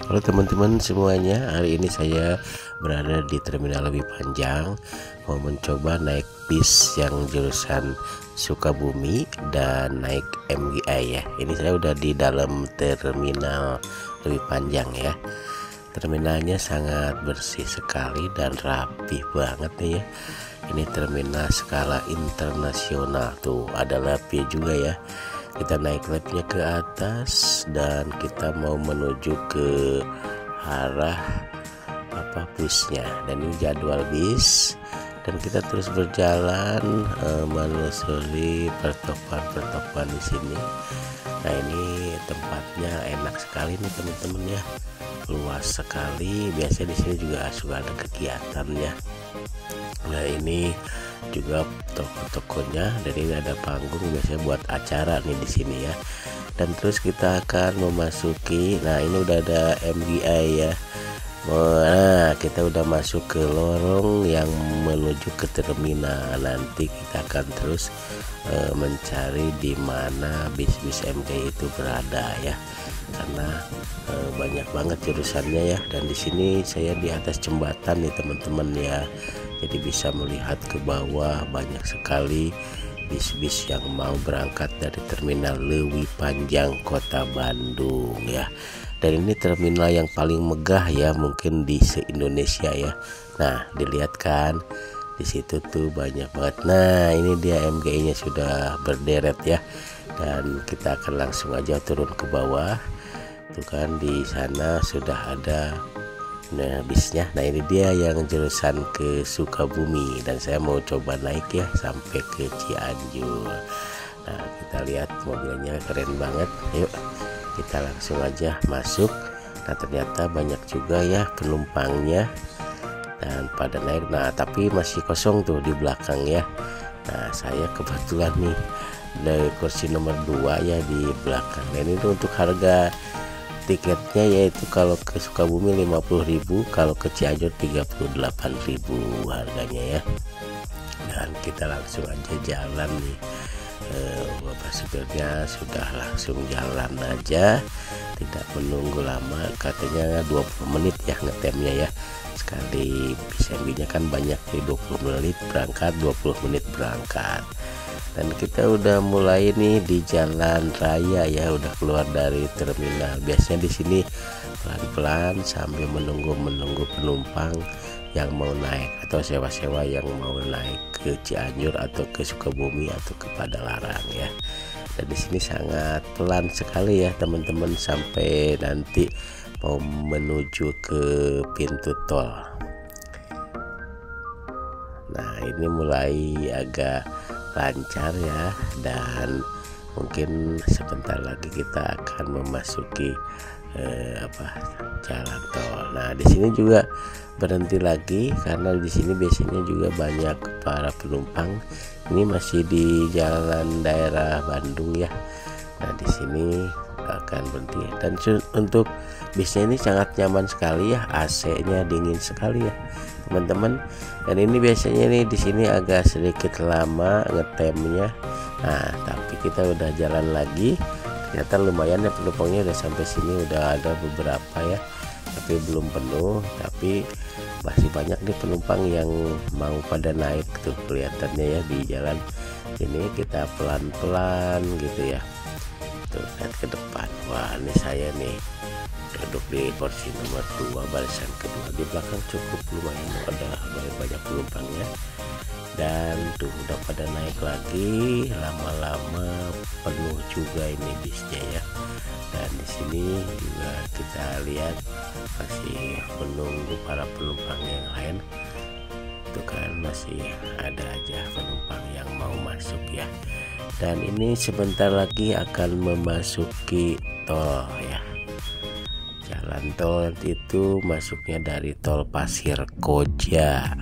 Halo teman-teman semuanya, hari ini saya berada di terminal Lewi Panjang, mau mencoba naik bis yang jurusan Sukabumi dan naik MGI ya. Ini saya udah di dalam terminal Lewi Panjang ya. Terminalnya sangat bersih sekali dan rapih banget nih ya. Ini terminal skala internasional, tuh ada lapnya juga ya. Kita naik liftnya ke atas dan kita mau menuju ke arah busnya, dan ini jadwal bis, dan kita terus berjalan menelusuri pertokoan-pertokoan di sini. Nah, ini tempatnya enak sekali nih teman-teman ya, luas sekali. Biasanya di sini juga suka ada kegiatan ya. Nah, ini juga toko-tokonya, dan ini ada panggung biasanya buat acara nih di sini ya. Dan terus kita akan memasuki, nah ini udah ada MGI ya. Nah, kita udah masuk ke lorong yang menuju ke terminal. Nanti kita akan terus mencari di mana bis-bis MGI itu berada ya, karena banyak banget jurusannya ya. Dan di sini saya di atas jembatan nih teman-teman ya, jadi bisa melihat ke bawah, banyak sekali bis-bis yang mau berangkat dari terminal Lewi Panjang Kota Bandung ya. Dan ini terminal yang paling megah ya mungkin di se-Indonesia ya. Nah, dilihat kan di situ tuh banyak banget. Nah, ini dia MGI-nya sudah berderet ya, dan kita akan langsung aja turun ke bawah. Tuh kan di sana sudah ada bisnya. Nah, ini dia yang jurusan ke Sukabumi, dan saya mau coba naik ya sampai ke Cianjur. Nah, kita lihat mobilnya keren banget. Yuk kita langsung aja masuk. Nah, ternyata banyak juga ya penumpangnya dan pada naik. Nah, tapi masih kosong tuh di belakang ya. Nah, saya kebetulan nih dari kursi nomor 2 ya di belakang. Dan ini untuk harga tiketnya yaitu kalau ke Sukabumi 50.000, kalau ke Cianjur 38.000 harganya ya. Dan kita langsung aja jalan nih. Bapak supirnya sudah langsung jalan aja, tidak menunggu lama, katanya 20 menit ya ngetemnya ya. Sekali PCMB-nya kan banyak, di 20 menit berangkat, 20 menit berangkat. Dan kita udah mulai nih di jalan raya ya, udah keluar dari terminal. Biasanya di sini pelan-pelan sambil menunggu penumpang yang mau naik atau sewa-sewa yang mau naik ke Cianjur atau ke Sukabumi atau ke Padalarang ya. Dan di sini sangat pelan sekali ya teman-teman, sampai nanti mau menuju ke pintu tol. Nah, ini mulai agak lancar ya, dan mungkin sebentar lagi kita akan memasuki jalan tol. Nah, di sini juga berhenti lagi karena di sini biasanya juga banyak para penumpang. Ini masih di jalan daerah Bandung ya. Nah, di sini akan berhenti, dan untuk bisnya ini sangat nyaman sekali ya, AC-nya dingin sekali ya teman-teman. Dan ini biasanya nih di sini agak sedikit lama ngetemnya. Nah, tapi kita udah jalan lagi, ternyata lumayan ya penumpangnya, udah sampai sini udah ada beberapa ya, tapi belum penuh. Tapi masih banyak nih penumpang yang mau pada naik tuh kelihatannya ya di jalan ini. Kita pelan-pelan gitu ya, tuh lihat ke depan. Wah, ini saya nih duduk di kursi nomor 2 barisan kedua. Di belakang cukup lumayan ada banyak penumpangnya, dan tuh udah pada naik lagi, lama-lama penuh juga ini bisnya ya. Dan di sini juga kita lihat masih menunggu para penumpang yang lain. Tuh kan masih ada aja penumpang yang mau masuk ya. Dan ini sebentar lagi akan memasuki tol ya. Jalan tol itu masuknya dari tol Pasir Koja.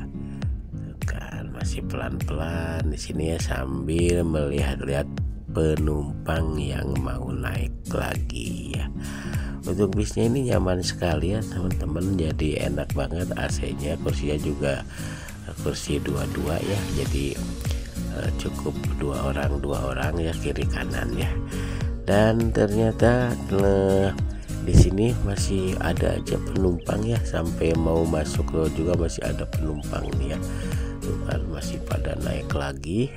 Kan masih pelan-pelan di sini ya, sambil melihat-lihat penumpang yang mau naik lagi ya. Untuk bisnya ini nyaman sekali ya teman-teman, jadi enak banget AC-nya, kursinya juga kursi dua-dua ya, jadi cukup dua orang ya, kiri kanan ya. Dan ternyata Di sini masih ada aja penumpang ya, sampai mau masuk loh juga masih ada penumpang nih ya. Tuh kan masih pada naik lagi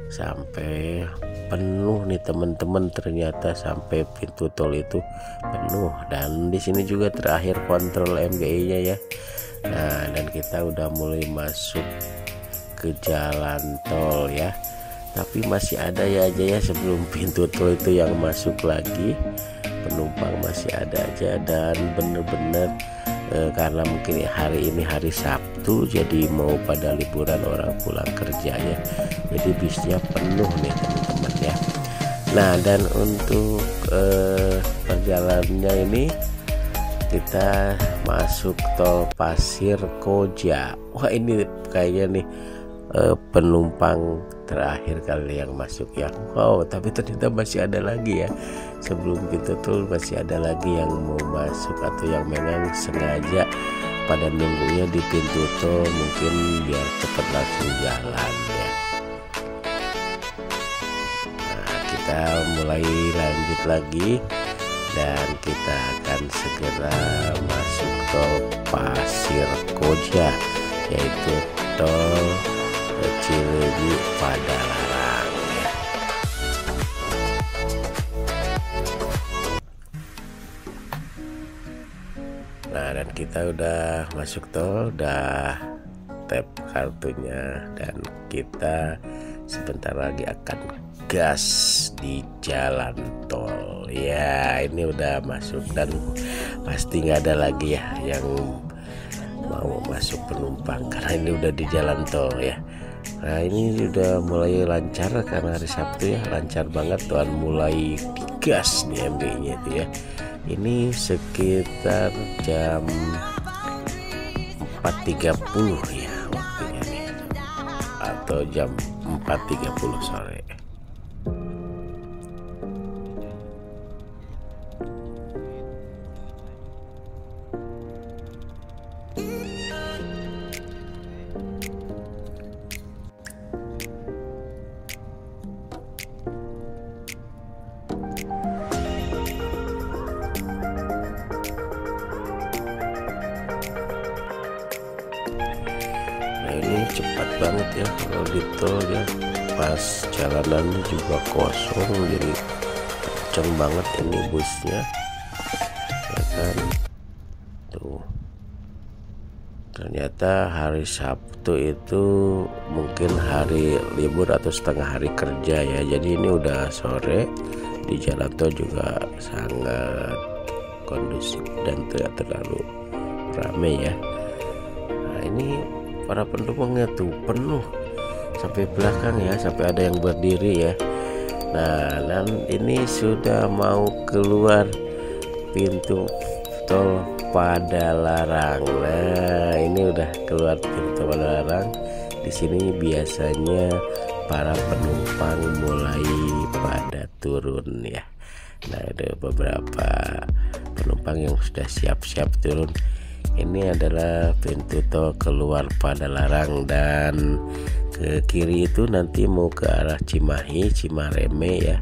sampai penuh nih teman-teman, ternyata sampai pintu tol itu penuh. Dan di sini juga terakhir kontrol MGI-nya ya. Nah, dan kita udah mulai masuk ke jalan tol ya. Tapi masih ada ya aja ya sebelum pintu tol itu yang masuk lagi. Penumpang masih ada aja, dan bener-bener karena mungkin hari ini hari Sabtu, jadi mau pada liburan orang pulang kerja ya, jadi bisnya penuh nih teman-teman ya. Nah, dan untuk perjalanannya ini kita masuk tol Pasir Koja. Wah, ini kayaknya nih penumpang terakhir kali yang masuk ya. Wow, tapi ternyata masih ada lagi ya, sebelum pintu tol masih ada lagi yang mau masuk, atau yang memang sengaja pada nunggunya di pintu tol mungkin biar cepat langsung jalan ya. Nah, kita mulai lanjut lagi, dan kita akan segera masuk tol Pasir Koja, yaitu tol Cileunyi Padalarang ya. Nah, dan kita udah masuk tol, udah tap kartunya, dan kita sebentar lagi akan gas di jalan tol ya. Ini udah masuk, dan pasti nggak ada lagi ya yang mau masuk penumpang karena ini udah di jalan tol ya. Nah, ini udah mulai lancar karena hari Sabtu ya, lancar banget tuan, mulai digas nih MB-nya itu ya. Ini sekitar jam 4.30 ya waktunya nih, atau jam 4.30 sore. Nah, ini cepat banget ya kalau di tol ya, pas jalanannya juga kosong, jadi kenceng banget ini busnya ya kan. Tuh, ternyata hari Sabtu itu mungkin hari libur atau setengah hari kerja ya, jadi ini udah sore, di jalan tol juga sangat kondusif dan tidak terlalu ramai ya. Nah, ini para penumpangnya tuh penuh sampai belakang ya, sampai ada yang berdiri ya. Nah, dan ini sudah mau keluar pintu tol Padalarang. Nah, ini udah keluar pintu Padalarang. Di sini biasanya para penumpang mulai pada turun ya. Nah, ada beberapa penumpang yang sudah siap-siap turun. Ini adalah pintu tol keluar Padalarang, dan ke kiri itu nanti mau ke arah Cimahi, Cimareme ya.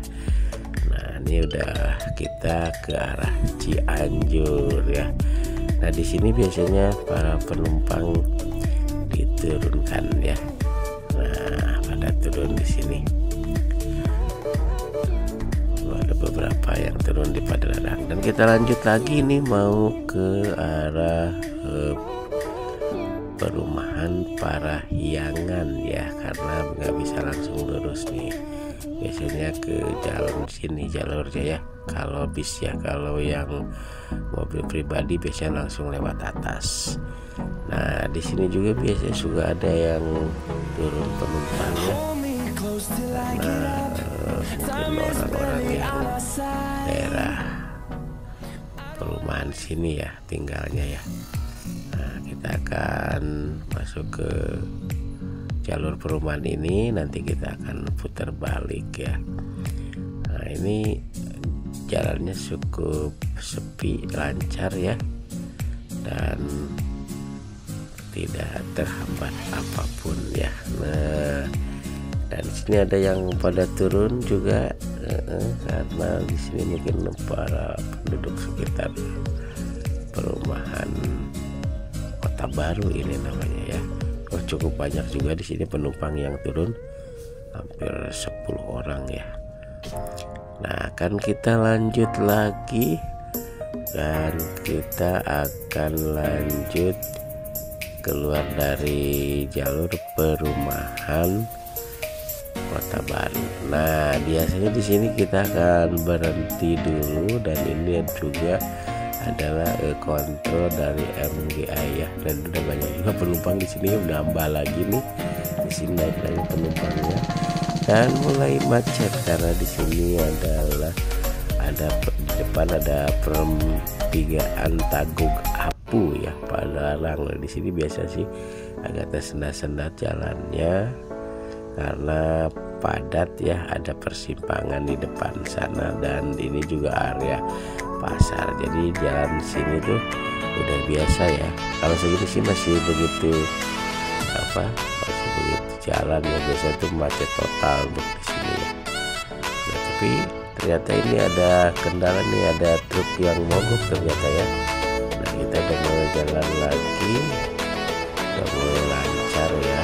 Nah, ini udah kita ke arah Cianjur ya. Nah, di sini biasanya para penumpang diturunkan ya. Nah, pada turun di sini. Ada beberapa yang turun di Padalarang, dan kita lanjut lagi nih mau ke arah perumahan Parahyangan ya, karena nggak bisa langsung lurus nih, biasanya ke jalan sini jalurnya ya kalau bis ya. Kalau yang mobil pribadi biasanya langsung lewat atas. Nah, di sini juga biasanya juga ada yang turun penumpangnya, karena mungkin orang-orang yang daerah perumahan sini ya tinggalnya ya. Nah, kita akan masuk ke jalur perumahan ini, nanti kita akan putar balik ya. Nah, ini jalannya cukup sepi, lancar ya, dan tidak terhambat apapun ya. Nah, dan di sini ada yang pada turun juga karena di sini mungkin para penduduk sekitar perumahan Kota Baru ini namanya ya. Oh, cukup banyak juga di sini penumpang yang turun, hampir 10 orang ya. Nah, kan kita lanjut lagi dan kita akan lanjut keluar dari jalur perumahan Kota Baru. Nah, biasanya di sini kita akan berhenti dulu, dan ini juga adalah kontrol dari MGI ya. Dan udah banyak juga penumpang di sini, udah nambah lagi nih di sini naik lagi penumpangnya, dan mulai macet karena di sini ada di depan ada pertigaan Tagog Apu ya, Padalarang. Di sini biasa sih agak tersendat-sendat jalannya karena padat ya, ada persimpangan di depan sana, dan ini juga area pasar. Jadi jalan sini tuh udah biasa ya. Kalau segini sih masih begitu masih begitu jalan ya, biasa tuh macet total untuk di sini ya. Nah, tapi ternyata ini ada kendala nih, ada truk yang mogok ternyata ya. Nah, kita udah mulai jalan lagi, udah mulai lancar ya,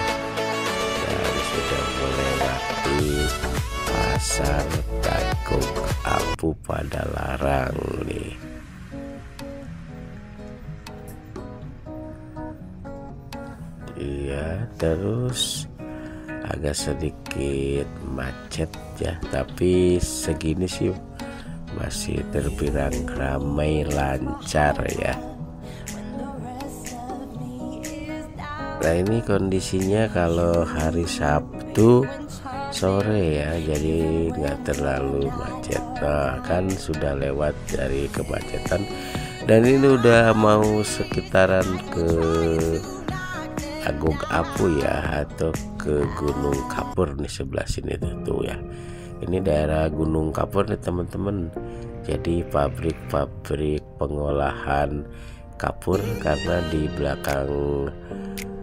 dan sudah melewati pasar Tagog Apu Padalarang nih. Iya, terus agak sedikit macet ya, tapi segini sih masih terbilang ramai lancar ya. Nah, ini kondisinya kalau hari Sabtu sore ya, jadi nggak terlalu macet. Nah, kan sudah lewat dari kemacetan, dan ini udah mau sekitaran ke Tagog Apu ya, atau ke Gunung Kapur nih sebelah sini tuh ya. Ini daerah Gunung Kapur nih teman-teman. Jadi pabrik-pabrik pengolahan kapur, karena di belakang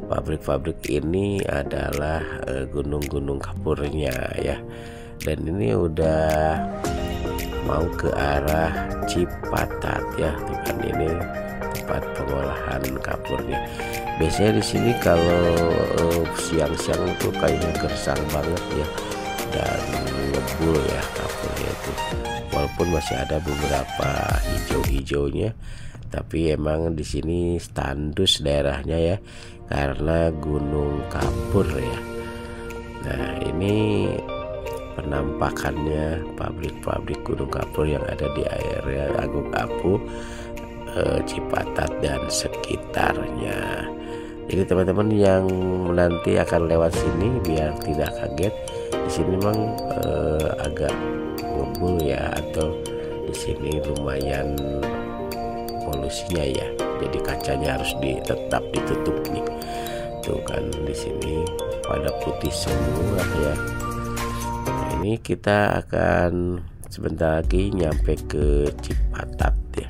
pabrik-pabrik ini adalah gunung-gunung kapurnya ya. Dan ini udah mau ke arah Cipatat ya, bukan ini tempat pengolahan kapurnya. Biasanya di sini kalau siang-siang itu kayaknya gersang banget ya, dan ngebul ya kapurnya itu. Walaupun masih ada beberapa hijau-hijaunya, tapi emang di sini tandus daerahnya ya, karena Gunung Kapur ya. Nah, ini penampakannya pabrik-pabrik Gunung Kapur yang ada di area Tagog Apu, Cipatat dan sekitarnya. Jadi teman-teman yang nanti akan lewat sini biar tidak kaget, di sini memang agak ngebul ya, atau di sini lumayan polusinya ya. Jadi kacanya harus tetap ditutup nih. Tuh kan di sini pada putih semua ya. Nah, ini kita akan sebentar lagi nyampe ke Cipatat ya.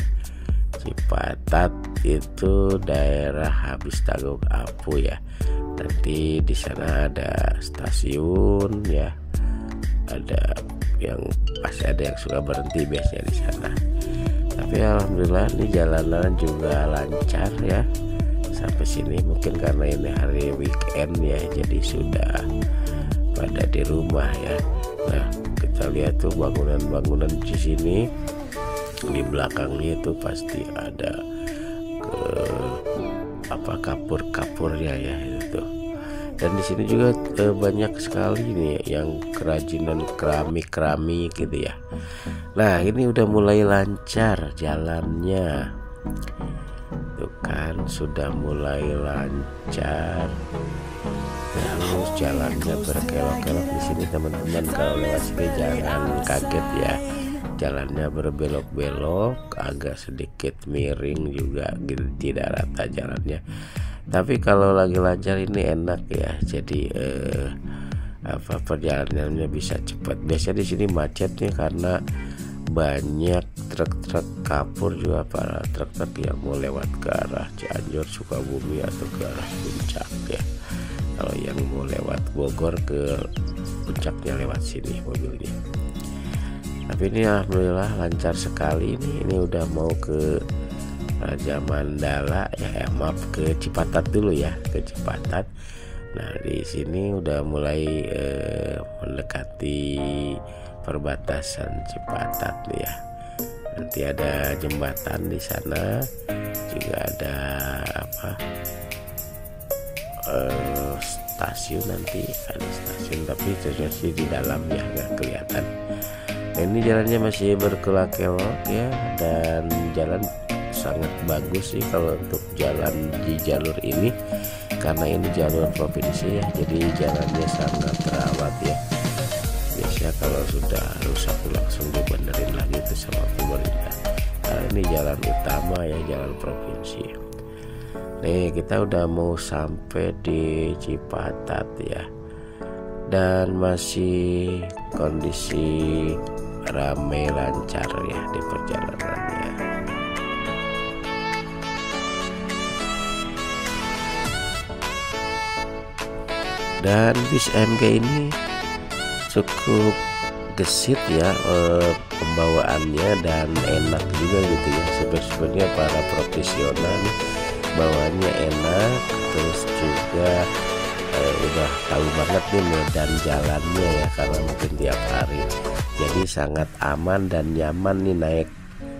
Cipatat itu daerah habis Tagog Apu ya. Nanti di sana ada stasiun ya. Ada yang pasti ada yang suka berhenti biasanya di sana. Tapi alhamdulillah ini jalanan juga lancar ya sampai sini. Mungkin karena ini hari weekend ya, jadi sudah pada di rumah ya. Nah, kita lihat tuh bangunan-bangunan di sini. Di belakangnya itu pasti ada kapur-kapurnya ya itu. Dan di sini juga banyak sekali nih yang kerajinan keramik gitu ya. Nah, ini udah mulai lancar jalannya. Tuh kan sudah mulai lancar. Terus jalannya berkelok-kelok di sini teman-teman. Kalau lewat sini jangan kaget ya. Jalannya berbelok-belok, agak sedikit miring juga gitu, tidak rata jalannya. Tapi kalau lagi lancar ini enak ya. Jadi perjalanannya bisa cepat. Biasanya di sini macetnya karena banyak truk-truk kapur, juga para truk-truk yang mau lewat ke arah Cianjur, Sukabumi atau ke arah Puncak ya. Kalau yang mau lewat Bogor ke Puncaknya lewat sini mobilnya. Tapi ini alhamdulillah lancar sekali nih. Ini udah mau ke Raja Mandala ya, maaf ke Cipatat dulu ya, ke Cipatat. Nah di sini udah mulai mendekati perbatasan Cipatat nih ya. Nanti ada jembatan di sana, juga ada stasiun, nanti ada stasiun tapi stasiun di dalam ya, nggak kelihatan. Nah, ini jalannya masih berkelok-kelok ya, dan jalan sangat bagus sih kalau untuk jalan di jalur ini, karena ini jalur provinsi ya, jadi jalannya sangat terawat ya. Biasanya kalau sudah rusak langsung dibenerin lagi itu sama pemerintah. Nah, ini jalan utama ya, jalan provinsi. Nih kita udah mau sampai di Cipatat ya, dan masih kondisi ramai lancar ya di perjalanannya. Dan bis MG ini cukup gesit ya pembawaannya, dan enak juga gitu ya. Sebenarnya para profesional nih bawaannya enak, terus juga udah tahu banget nih medan jalannya ya, karena mungkin tiap hari, jadi sangat aman dan nyaman nih naik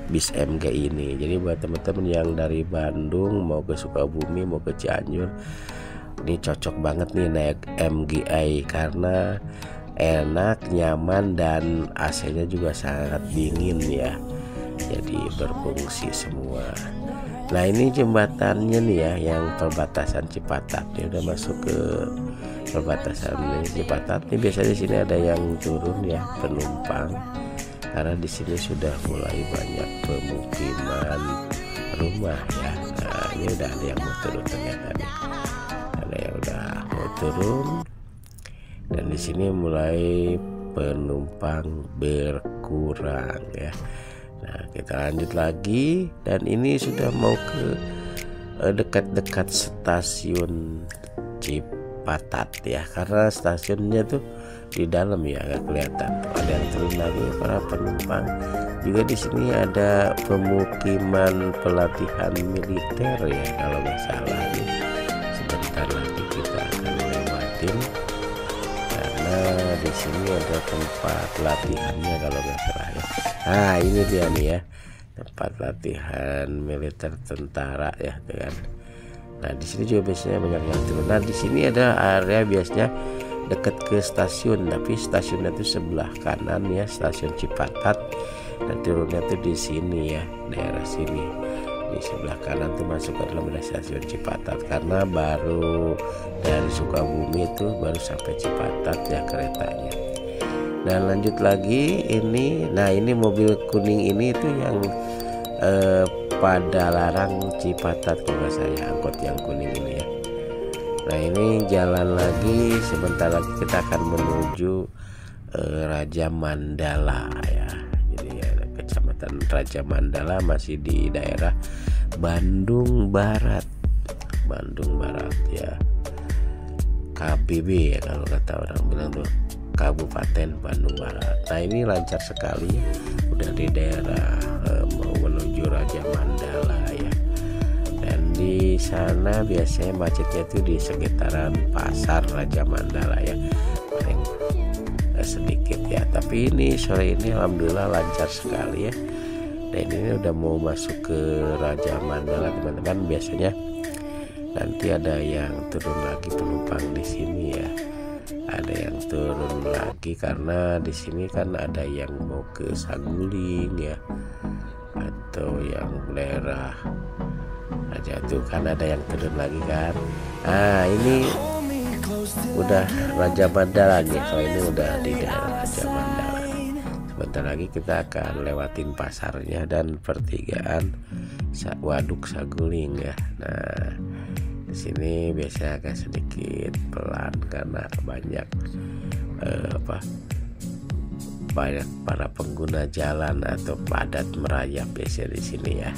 bis MG ini. Jadi buat teman-teman yang dari Bandung mau ke Sukabumi, mau ke Cianjur, ini cocok banget nih naik MGI karena enak, nyaman, dan AC-nya juga sangat dingin ya, jadi berfungsi semua. Nah ini jembatannya nih ya, yang perbatasan Cipatat. Ini udah masuk ke perbatasan Cipatat. Ini biasanya di sini ada yang turun ya, penumpang, karena di sini sudah mulai banyak pemukiman rumah ya. Nah ini udah ada yang mau turun ternyata nih, ada yang udah mau turun, dan di sini mulai penumpang berkurang ya. Nah kita lanjut lagi, dan ini sudah mau ke dekat-dekat stasiun Cipatat ya, karena stasiunnya tuh di dalam ya, nggak kelihatan. Ada yang turun lagi para penumpang. Juga di sini ada pemukiman pelatihan militer ya kalau nggak salah nih. Sebentar lagi kita akan lewatin, karena di sini ada tempat latihannya kalau nggak salah ya. Nah ini dia nih ya, tempat latihan militer tentara ya kan. Nah di sini juga biasanya banyak yang turun. Nah di sini ada area biasanya dekat ke stasiun, tapi stasiunnya itu sebelah kanan ya, stasiun Cipatat. Dan turunnya tuh di sini ya, daerah sini di sebelah kanan tuh masuk ke dalam stasiun Cipatat, karena baru dari Sukabumi itu baru sampai Cipatat ya keretanya. Dan lanjut lagi ini, nah ini mobil kuning ini itu yang pada larang Cipatat kalau saya, angkot yang kuning ini ya. Nah ini jalan lagi, sebentar lagi kita akan menuju Raja Mandala ya. Jadi ya, Kecamatan Raja Mandala masih di daerah Bandung Barat, Bandung Barat ya, KBB ya kalau kata orang bilang tuh, Kabupaten Bandung Barat. Nah ini lancar sekali, udah di daerah mau menuju Raja Mandala ya. Dan di sana biasanya macetnya itu di sekitaran pasar Raja Mandala ya, paling sedikit ya. Tapi ini sore ini alhamdulillah lancar sekali ya. Dan ini udah mau masuk ke Raja Mandala teman-teman. Biasanya nanti ada yang turun lagi penumpang di sini ya. Ada yang turun lagi karena di sini kan ada yang mau ke Saguling ya, atau yang daerah aja tuh kan ada yang turun lagi kan. Nah ini udah Raja Mandala nih, kalau ini udah di daerah Raja Mandala. Sebentar lagi kita akan lewatin pasarnya dan pertigaan Waduk Saguling ya. Nah di sini biasanya agak sedikit pelan karena banyak banyak para pengguna jalan atau padat merayap biasanya di sini ya.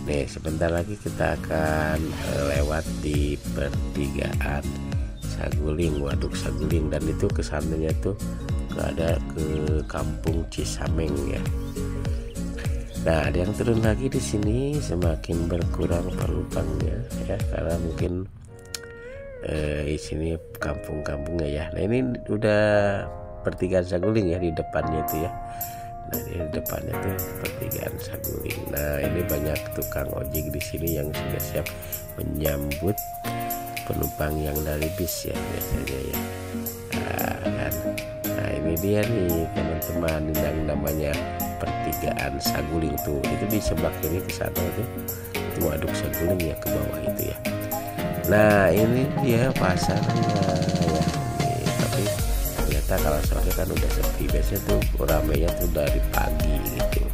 Nih sebentar lagi kita akan lewat di pertigaan Saguling, Waduk Saguling, dan itu kesananya tuh ada ke Kampung Cisameng ya. Nah, ada yang turun lagi di sini, semakin berkurang penumpangnya ya, karena mungkin di sini kampung-kampungnya ya. Nah, ini udah pertigaan Saguling ya di depannya itu ya. Nah, di depannya tuh pertigaan Saguling. Nah, ini banyak tukang ojek di sini yang sudah siap menyambut penumpang yang dari bis ya biasanya ya. Nah, ini dia nih teman-teman, yang namanya pertigaan Saguling tuh. Itu di sebelah kiri ke sana tuh, itu waduk Saguling ya, ke bawah itu ya. Nah, ini dia pasarnya ya. Tapi ternyata kalau sore kan udah sepi, biasanya tuh ramenya tuh dari pagi gitu.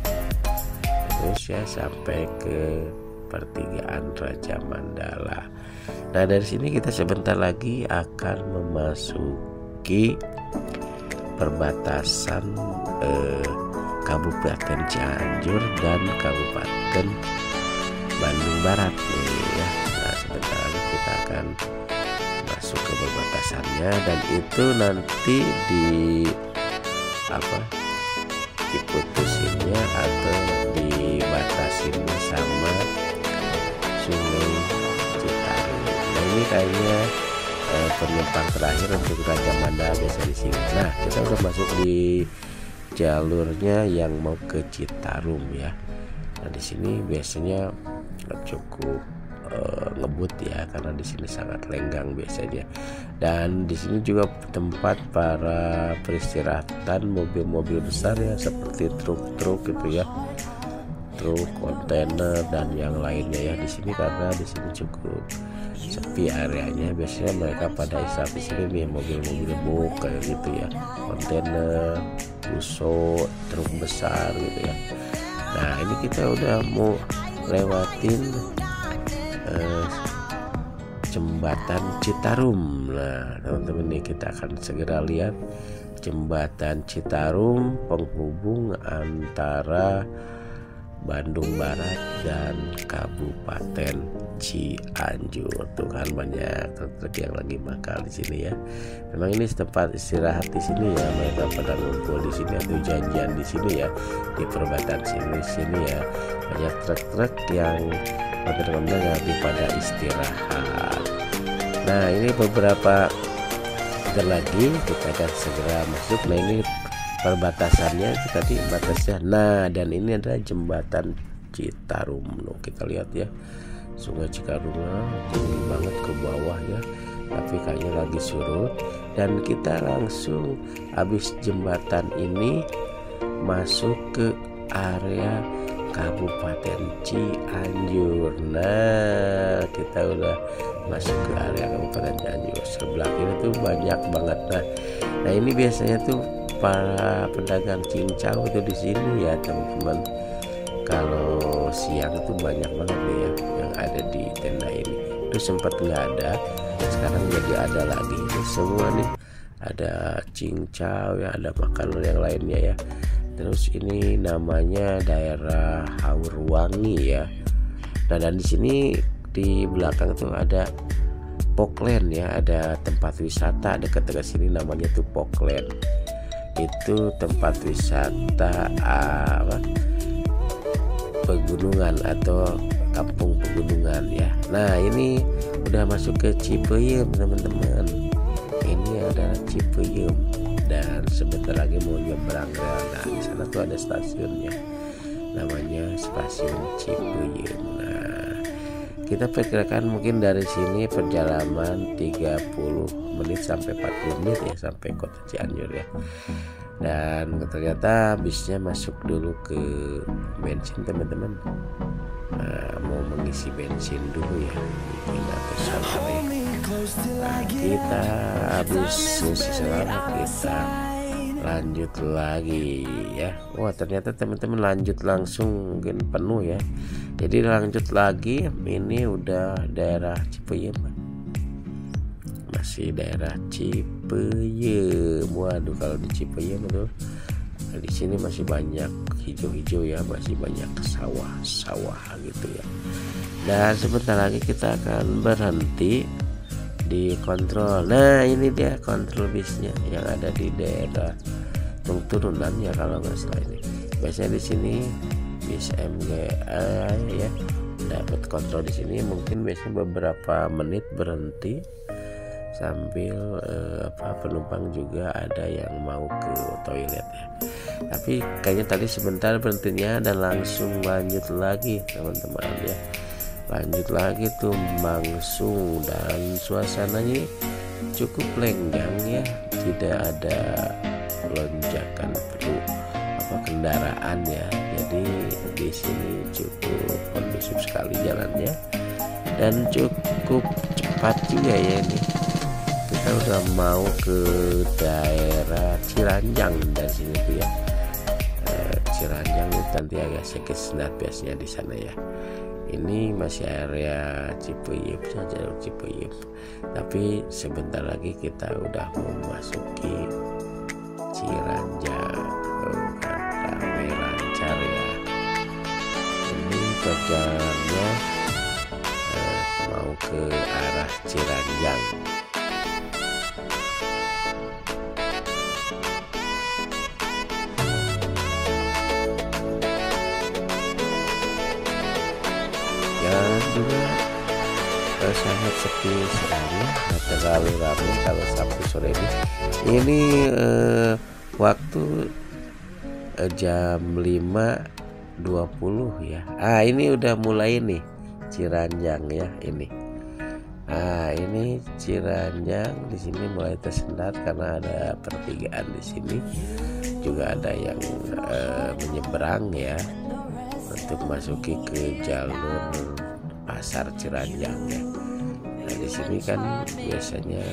Terus ya sampai ke pertigaan Raja Mandala. Nah, dari sini kita sebentar lagi akan memasuki perbatasan Kabupaten Cianjur dan Kabupaten Bandung Barat nih ya. Nah, sebentar lagi kita akan masuk ke perbatasannya, dan itu nanti diputusinnya atau dibatasinnya sama Sungai Citarum. Nah, ini kayaknya penumpang terakhir untuk Raja Mandala biasa di sini. Nah, kita udah masuk di jalurnya yang mau ke Citarum ya. Nah, di sini biasanya cukup ngebut ya, karena di sini sangat lenggang biasanya. Dan di sini juga tempat para peristirahatan mobil-mobil besar ya, seperti truk-truk gitu ya, truk, kontainer dan yang lainnya ya di sini, karena di sini cukup sepi areanya. Biasanya mereka pada istirahat di sini nih, mobil-mobil box kayak gitu ya, kontainer, busok, truk besar gitu ya. Nah, ini kita udah mau lewatin jembatan Citarum. Nah, teman-teman, nih kita akan segera lihat jembatan Citarum, penghubung antara Bandung Barat dan Kabupaten Cianjur. Tuh kan banyak truk yang lagi bakal di sini ya. Memang ini tempat istirahat di sini ya, mereka pada ngumpul di sini atau janjian di sini ya, di perbatasan sini ya. Banyak truk-truk yang benar-benar pada istirahat. Nah, ini beberapa meter lagi kita akan segera masuk. Nah, ini perbatasannya itu tadi batasnya. Nah, dan ini adalah jembatan Citarum. Loh, kita lihat ya, Sungai Citarum tinggi banget ke bawah ya, tapi kayaknya lagi surut. Dan kita langsung habis jembatan ini masuk ke area Kabupaten Cianjur. Nah, kita udah masuk ke area Kabupaten Cianjur. Sebelah kiri tuh banyak banget. Nah, ini biasanya tuh para pedagang cincau itu di sini ya, teman-teman. Kalau siang itu banyak banget nih ya yang ada di tenda ini. Itu sempat nggak ada, sekarang jadi ada lagi. Ini semua nih ada cincau ya, ada makanan yang lainnya ya. Terus ini namanya daerah Haurwangi ya. Nah, dan di sini di belakang tuh ada Poklen ya, ada tempat wisata dekat-dekat sini namanya tuh Poklen. Itu tempat wisata pegunungan atau kampung pegunungan ya. Nah, ini udah masuk ke Cipeyem teman-teman. Ini adalah Cipeyem dan sebentar lagi mau nyebrang rel. Nah, di sana tuh ada stasiunnya, namanya stasiun Cipeyem. Nah, kita perkirakan mungkin dari sini perjalanan 30 menit sampai 40 menit ya sampai kota Cianjur ya. Dan ternyata bisnya masuk dulu ke bensin teman-teman. Nah, mau mengisi bensin dulu ya, bikin atau sampai. Nah, kita habis ngisi selama kita lanjut lagi ya. Wah, ternyata teman-teman lanjut langsung mungkin penuh ya. Jadi lanjut lagi, ini udah daerah Cipeyem. Masih daerah Cipeyem. Waduh, kalau di Cipeyem itu di sini masih banyak hijau-hijau ya, masih banyak sawah-sawah gitu ya. Dan sebentar lagi kita akan berhenti di kontrol. Nah, ini dia kontrol bisnya yang ada di daerah langsung turunan ya kalau nggak salah ini. Biasanya di sini bis MGA ya, dapat kontrol di sini. Mungkin biasanya beberapa menit berhenti sambil penumpang juga ada yang mau ke toilet ya. Tapi kayaknya tadi sebentar berhentinya dan langsung lanjut lagi teman-teman ya. Lanjut lagi tuh langsung, dan suasananya cukup lenggang ya, tidak ada lonjakan kendaraan ya. Jadi di sini cukup kondusif sekali jalannya dan cukup cepat juga ya. Ini kita udah mau ke daerah Ciranjang dari sini tuh ya. Ciranjang itu nanti agak sedikit sendat biasanya di sana ya. Ini masih area Cipayung saja, Cipayung. Tapi sebentar lagi kita udah memasuki Ciranjang. Kan ramai lancar ya. Ini perjalanannya mau ke arah Ciranjang. Jalan juga sangat sepi sekali, nggak terlalu ramai kalau Sabtu sore ini. Ini waktu jam 5.20 ya. Ini udah mulai nih Ciranjang ya ini. Ini Ciranjang di sini mulai tersendat karena ada pertigaan di sini. Juga ada yang menyeberang ya untuk masuki ke jalur pasar Ciranjang ya. Nah di sini kan biasanya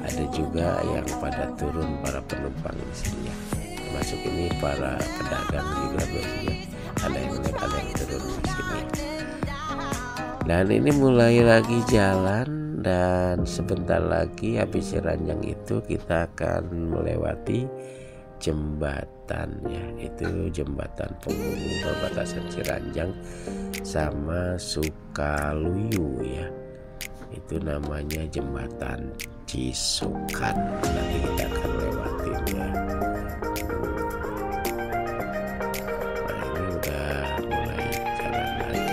ada juga yang pada turun para penumpang di sini ya. Termasuk ini para pedagang juga biasanya ada yang naik, ada yang turun di sini. Dan ini mulai lagi jalan, dan sebentar lagi habis Ciranjang itu kita akan melewati jembatan ya, itu jembatan penghubung perbatasan Ciranjang sama Sukaluyu ya. Itu namanya jembatan Cisukan. Nanti kita akan lewatinnya. Nah ini udah mulai jalan lagi.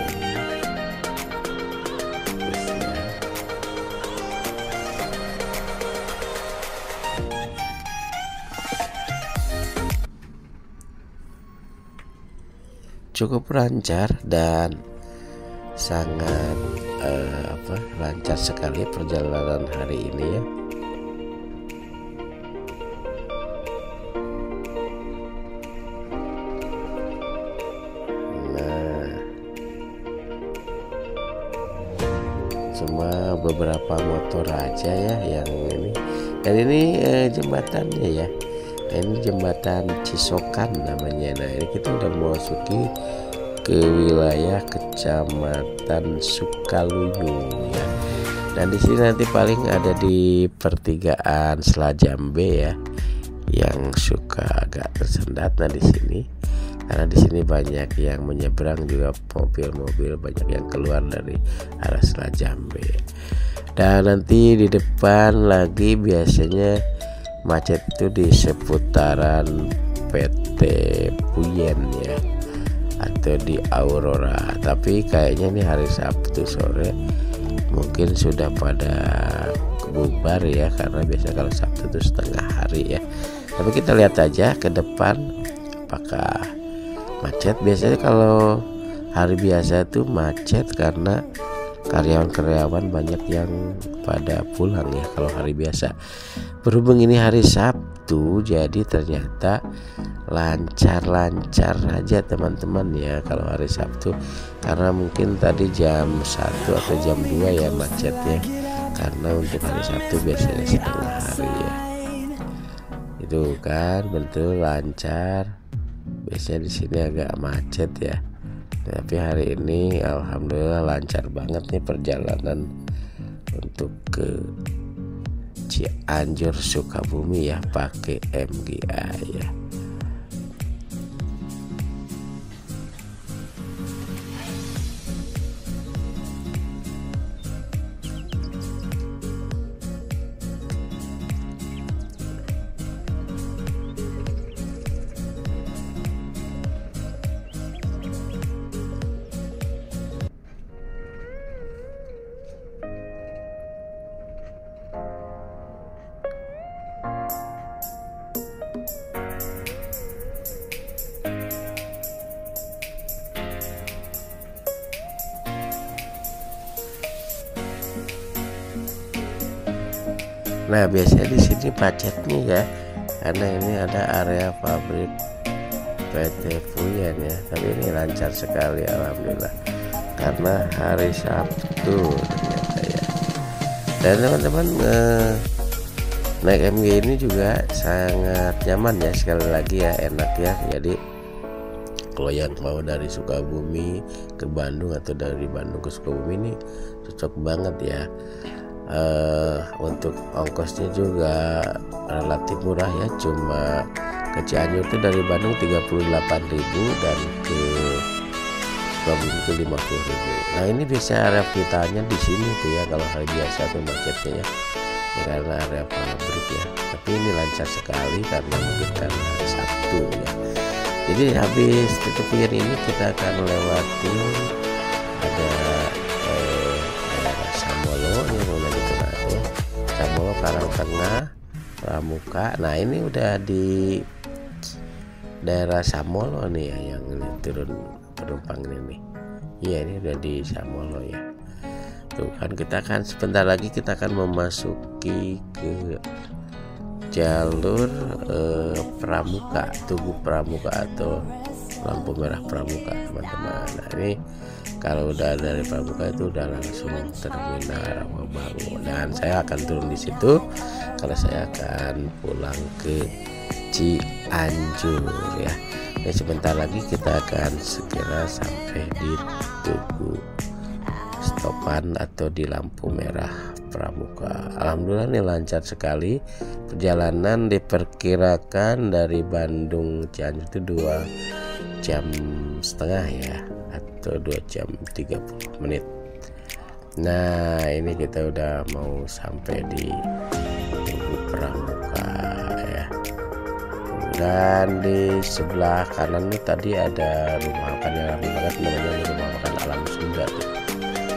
Busnya. Cukup lancar dan sangat lancar sekali perjalanan hari ini ya. Nah, cuma beberapa motor aja ya yang ini. Dan ini jembatannya ya. Ini jembatan Cisokan namanya. Nah ini kita udah memasuki ke wilayah Kecamatan Sukaluyu ya. Dan di sini nanti paling ada di pertigaan Selajambe ya, yang suka agak tersendat. Nah di sini karena di sini banyak yang menyeberang juga, mobil-mobil banyak yang keluar dari arah Selajambe. Dan nanti di depan lagi biasanya macet itu di seputaran PT Puyen ya, atau di Aurora. Tapi kayaknya ini hari Sabtu sore mungkin sudah pada bubar ya, karena biasa kalau Sabtu itu setengah hari ya. Tapi kita lihat aja ke depan apakah macet. Biasanya kalau hari biasa itu macet karena karyawan-karyawan banyak yang pada pulang ya kalau hari biasa. Berhubung ini hari Sabtu, jadi ternyata lancar-lancar aja teman-teman ya kalau hari Sabtu. Karena mungkin tadi jam 1 atau jam 2 ya macetnya, karena untuk hari Sabtu biasanya setengah hari ya. Itu kan betul lancar. Biasanya di sini agak macet ya. Tapi hari ini alhamdulillah lancar banget nih perjalanan untuk ke Cianjur Sukabumi ya, pakai MGA ya. Nah biasanya di sini macetnya ya, karena ini ada area pabrik PT Fuyan ya, tapi ini lancar sekali alhamdulillah karena hari Sabtu ternyata ya. Dan teman-teman naik MG ini juga sangat nyaman ya, sekali lagi ya, enak ya. Jadi kalau yang mau dari Sukabumi ke Bandung atau dari Bandung ke Sukabumi ini cocok banget ya. Untuk ongkosnya juga relatif murah ya, cuma ke Cianjur itu dari Bandung 38.000 dan ke Sukabumi itu 50.000. Nah ini bisa area kitanya di sini tuh ya, kalau hari biasa tuh macetnya ya, karena area pabrik ya. Tapi ini lancar sekali karena mungkin karena hari Sabtu ya. Jadi habis tutup Fuyan ini kita akan lewati ada Samolo yang mau lanjut ke Manado, Samolo, Karangtengah, Pramuka. Nah ini udah di daerah Samolo nih ya, yang turun penumpang ini. Iya ini udah di Samolo ya. Tuh kan kita akan sebentar lagi kita akan memasuki ke jalur Pramuka, Tugu Pramuka atau lampu merah Pramuka teman-teman. Nah ini kalau udah dari Pramuka itu udah langsung terminal Rawabangun, dan saya akan turun di situ kalau saya akan pulang ke Cianjur ya. Nah sebentar lagi kita akan segera sampai di Tugu stopan atau di lampu merah Pramuka. Alhamdulillah ini lancar sekali. Perjalanan diperkirakan dari Bandung Cianjur itu 2,5 jam ya, atau 2 jam 30 menit. Nah ini kita udah mau sampai di Tugu Pramuka ya. Dan di sebelah kanan ini tadi ada rumah makan yang ramai banget, namanya rumah makan Alam Sunda tuh.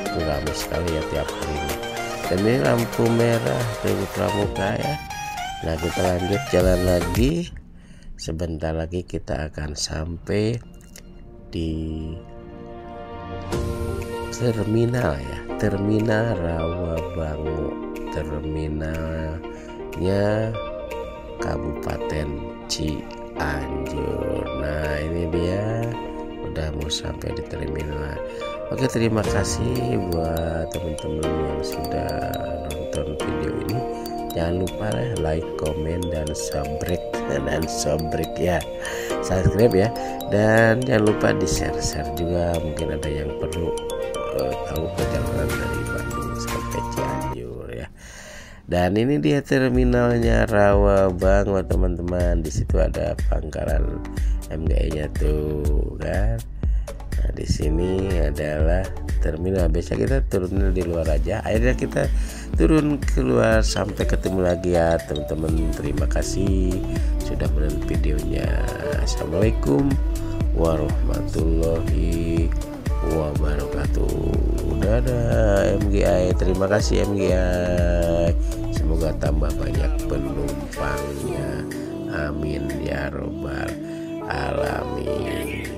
Itu ramai sekali ya tiap hari ini. Dan ini lampu merah Tugu Pramuka ya. Nah kita lanjut jalan lagi. Sebentar lagi kita akan sampai di terminal ya, terminal Rawabangun, terminalnya Kabupaten Cianjur. Nah ini dia udah mau sampai di terminal. Oke, terima kasih buat teman-teman yang sudah nonton video ini. Jangan lupa like, komen, dan subscribe ya, subscribe ya. Dan jangan lupa di share juga, mungkin ada yang perlu tahu perjalanan dari Bandung sampai Cianjur ya. Dan ini dia terminalnya Rawabangun teman-teman. Di situ ada pangkalan MGI-nya tuh kan. Nah di sini adalah terminal. Biasa kita turun di luar aja, akhirnya kita turun keluar. Sampai ketemu lagi ya teman-teman. Terima kasih sudah menonton videonya. Assalamualaikum warahmatullahi wabarakatuh. Dadah MGI, terima kasih MGI. Semoga tambah banyak penumpangnya. Amin ya robbal alamin.